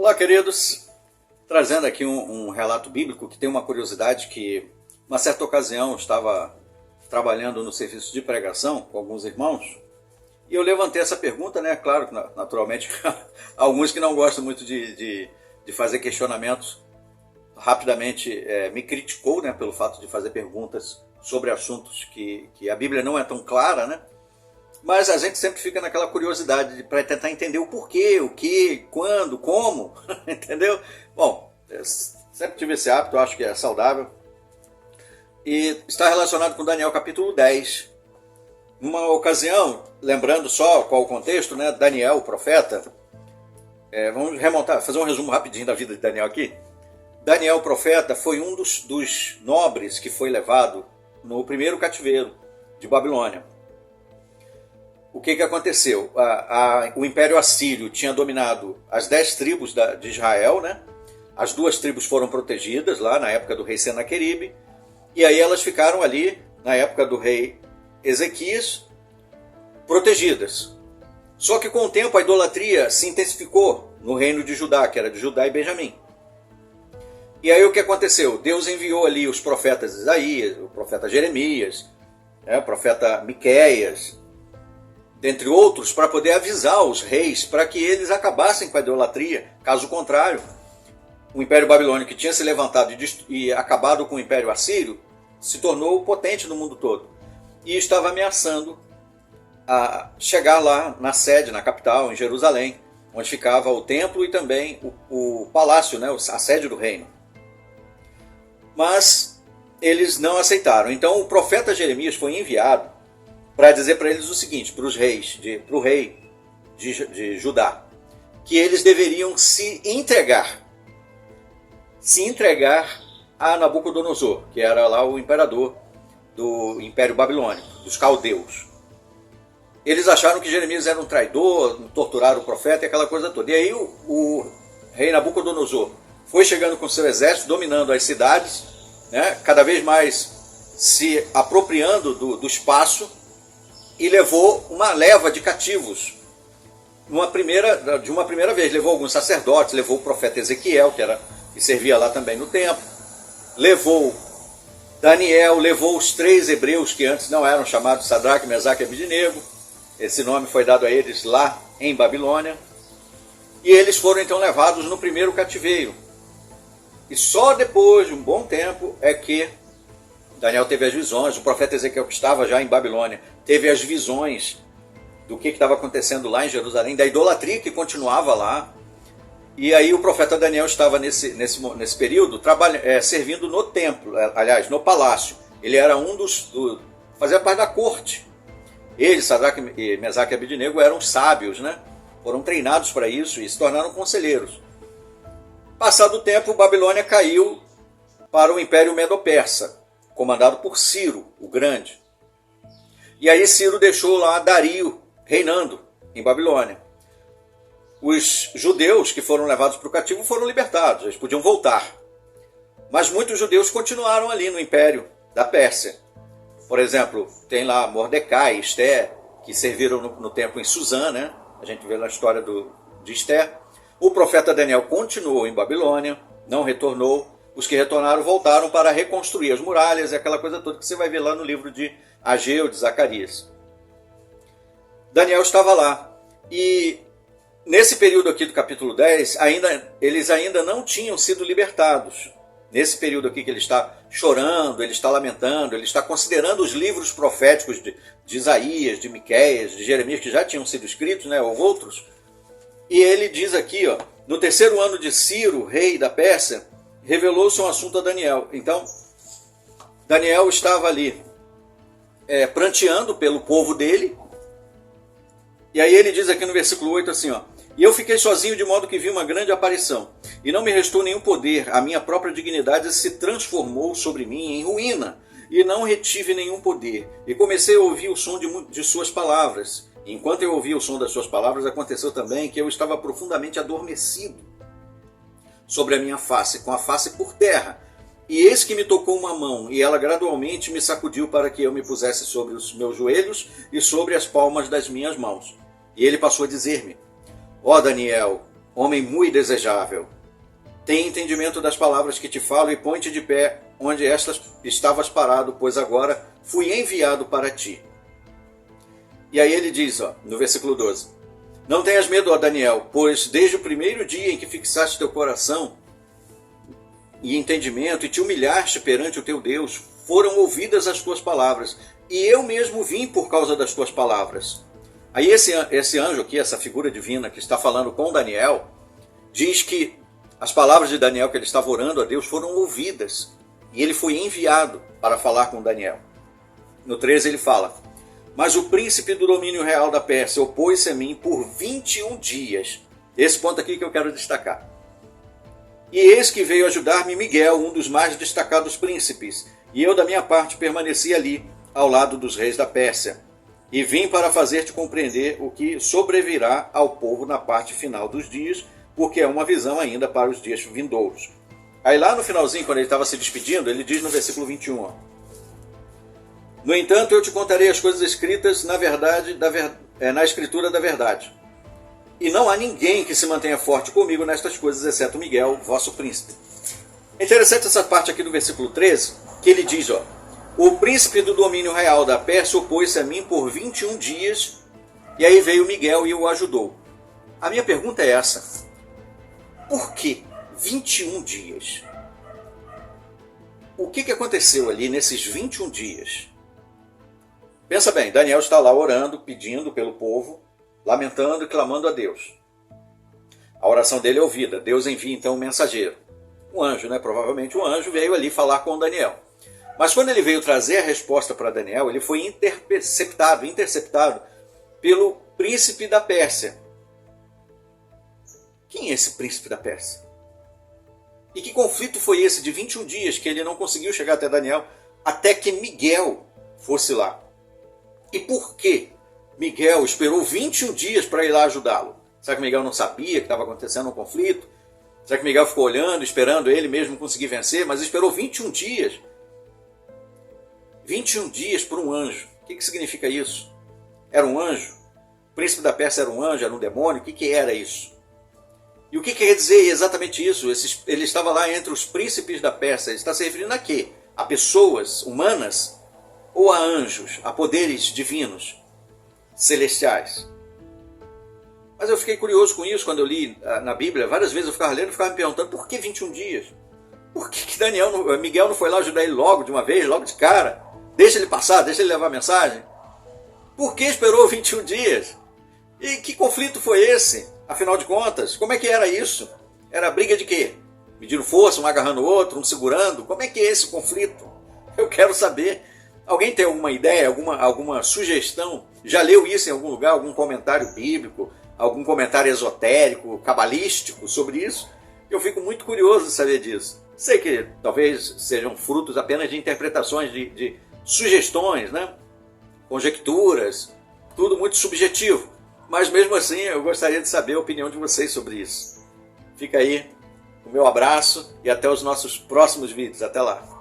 Olá, queridos. Trazendo aqui um relato bíblico que tem uma curiosidade que, uma certa ocasião, eu estava trabalhando no serviço de pregação com alguns irmãos e eu levantei essa pergunta, né? Claro que, naturalmente, alguns que não gostam muito de fazer questionamentos, rapidamente me criticou, né, pelo fato de fazer perguntas sobre assuntos que a Bíblia não é tão clara, né? Mas a gente sempre fica naquela curiosidade para tentar entender o porquê, o que, quando, como, entendeu? Bom, eu sempre tive esse hábito, acho que é saudável. E está relacionado com Daniel capítulo 10. Numa ocasião, lembrando só qual o contexto, né? Daniel, o profeta, vamos remontar, fazer um resumo rapidinho da vida de Daniel aqui. Daniel, o profeta, foi um dos nobres que foi levado no primeiro cativeiro de Babilônia. O que aconteceu? O Império Assírio tinha dominado as 10 tribos de Israel, né? As 2 tribos foram protegidas lá na época do rei Senaqueribe, e aí elas ficaram ali, na época do rei Ezequias, protegidas. Só que com o tempo a idolatria se intensificou no reino de Judá, que era de Judá e Benjamim. E aí o que aconteceu? Deus enviou ali os profetas Isaías, o profeta Jeremias, o profeta Miqueias, dentre outros, para poder avisar os reis para que eles acabassem com a idolatria. Caso contrário, o Império Babilônico, que tinha se levantado e acabado com o Império Assírio, se tornou potente no mundo todo e estava ameaçando a chegar lá na sede, na capital, em Jerusalém, onde ficava o templo e também o palácio, né, a sede do reino. Mas eles não aceitaram. Então o profeta Jeremias foi enviado para dizer para eles o seguinte, para o rei de Judá, que eles deveriam se entregar a Nabucodonosor, que era lá o imperador do Império Babilônico, dos caldeus. Eles acharam que Jeremias era um traidor, torturaram o profeta e aquela coisa toda. E aí o rei Nabucodonosor foi chegando com seu exército, dominando as cidades, né, cada vez mais se apropriando do espaço, e levou uma leva de cativos. De uma primeira vez, levou alguns sacerdotes, levou o profeta Ezequiel, que servia lá também no templo, levou Daniel, levou os 3 hebreus que antes não eram chamados Sadraque, Mesaque e Abednego. Esse nome foi dado a eles lá em Babilônia. E eles foram então levados no primeiro cativeiro. E só depois de um bom tempo é que Daniel teve as visões, o profeta Ezequiel, que estava já em Babilônia, teve as visões do que estava acontecendo lá em Jerusalém, da idolatria que continuava lá. E aí o profeta Daniel estava nesse período servindo no templo, aliás, no palácio. Ele era fazia parte da corte. Ele, Sadraque, Mesaque e Abednego eram sábios, né? Foram treinados para isso e se tornaram conselheiros. Passado o tempo, Babilônia caiu para o Império Medo-Persa, comandado por Ciro, o Grande. E aí Ciro deixou lá Dario reinando em Babilônia. Os judeus que foram levados para o cativo foram libertados, eles podiam voltar. Mas muitos judeus continuaram ali no Império da Pérsia. Por exemplo, tem lá Mordecai, Esté, que serviram no templo em Suzã, né? A gente vê na história de Esté. O profeta Daniel continuou em Babilônia, não retornou. Os que retornaram voltaram para reconstruir as muralhas e aquela coisa toda que você vai ver lá no livro de Ageu, de Zacarias. Daniel estava lá. E nesse período aqui do capítulo 10, eles ainda não tinham sido libertados. Nesse período aqui que ele está chorando, ele está lamentando, ele está considerando os livros proféticos de Isaías, de Miqueias, de Jeremias, que já tinham sido escritos, né, ou outros. E ele diz aqui, no 3º ano de Ciro, rei da Pérsia, revelou-se um assunto a Daniel. Então, Daniel estava ali pranteando pelo povo dele. E aí ele diz aqui no versículo 8 assim, e eu fiquei sozinho de modo que vi uma grande aparição, e não me restou nenhum poder, a minha própria dignidade se transformou sobre mim em ruína, e não retive nenhum poder. E comecei a ouvir o som de suas palavras. E enquanto eu ouvia o som das suas palavras, aconteceu também que eu estava profundamente adormecido sobre a minha face, com a face por terra. E eis que me tocou uma mão, e ela gradualmente me sacudiu para que eu me pusesse sobre os meus joelhos e sobre as palmas das minhas mãos. E ele passou a dizer-me: ó Daniel, homem muito desejável. Tem entendimento das palavras que te falo e põe-te de pé onde estas estavas parado, pois agora fui enviado para ti. E aí ele diz, no versículo 12, não tenhas medo, ó Daniel, pois desde o primeiro dia em que fixaste teu coração e entendimento e te humilhaste perante o teu Deus, foram ouvidas as tuas palavras, e eu mesmo vim por causa das tuas palavras. Aí esse anjo aqui, essa figura divina que está falando com Daniel, diz que as palavras de Daniel que ele estava orando a Deus foram ouvidas, e ele foi enviado para falar com Daniel. No 13 ele fala, mas o príncipe do domínio real da Pérsia opôs-se a mim por 21 dias. Esse ponto aqui que eu quero destacar. E eis que veio ajudar-me Miguel, um dos mais destacados príncipes, e eu da minha parte permaneci ali, ao lado dos reis da Pérsia, e vim para fazer-te compreender o que sobrevirá ao povo na parte final dos dias, porque é uma visão ainda para os dias vindouros. Aí lá no finalzinho, quando ele estava se despedindo, ele diz no versículo 21, no entanto, eu te contarei as coisas escritas na verdade, na escritura da verdade. E não há ninguém que se mantenha forte comigo nestas coisas, exceto Miguel, vosso príncipe. É interessante essa parte aqui do versículo 13, que ele diz, o príncipe do domínio real da Pérsia opôs-se a mim por 21 dias, e aí veio Miguel e o ajudou. A minha pergunta é essa, por que 21 dias? O que aconteceu ali nesses 21 dias? Pensa bem, Daniel está lá orando, pedindo pelo povo, lamentando e clamando a Deus. A oração dele é ouvida. Deus envia então um mensageiro. Um anjo, provavelmente um anjo veio ali falar com Daniel. Mas quando ele veio trazer a resposta para Daniel, ele foi interceptado pelo príncipe da Pérsia. Quem é esse príncipe da Pérsia? E que conflito foi esse de 21 dias que ele não conseguiu chegar até Daniel, até que Miguel fosse lá? E por que Miguel esperou 21 dias para ir lá ajudá-lo? Será que Miguel não sabia que estava acontecendo um conflito? Será que Miguel ficou olhando, esperando ele mesmo conseguir vencer? Mas esperou 21 dias. 21 dias por um anjo. O que significa isso? Era um anjo? O príncipe da Pérsia era um anjo? Era um demônio? O que era isso? E o que quer dizer exatamente isso? Ele estava lá entre os príncipes da Pérsia. Ele está se referindo a quê? A pessoas humanas? Ou a anjos? A poderes divinos? Celestiais? Mas eu fiquei curioso com isso quando eu li na Bíblia. Várias vezes eu ficava lendo e ficava me perguntando por que 21 dias? Por que Miguel não foi lá ajudar ele logo de uma vez, logo de cara? Deixa ele passar, deixa ele levar a mensagem? Por que esperou 21 dias? E que conflito foi esse? Afinal de contas, como é que era isso? Era briga de quê? Medindo força, um agarrando o outro, um segurando? Como é que é esse conflito? Eu quero saber. Alguém tem alguma ideia, alguma sugestão? Já leu isso em algum lugar? Algum comentário bíblico? Algum comentário esotérico, cabalístico sobre isso? Eu fico muito curioso de saber disso. Sei que talvez sejam frutos apenas de interpretações, de sugestões, conjecturas, tudo muito subjetivo. Mas mesmo assim eu gostaria de saber a opinião de vocês sobre isso. Fica aí o meu abraço e até os nossos próximos vídeos. Até lá!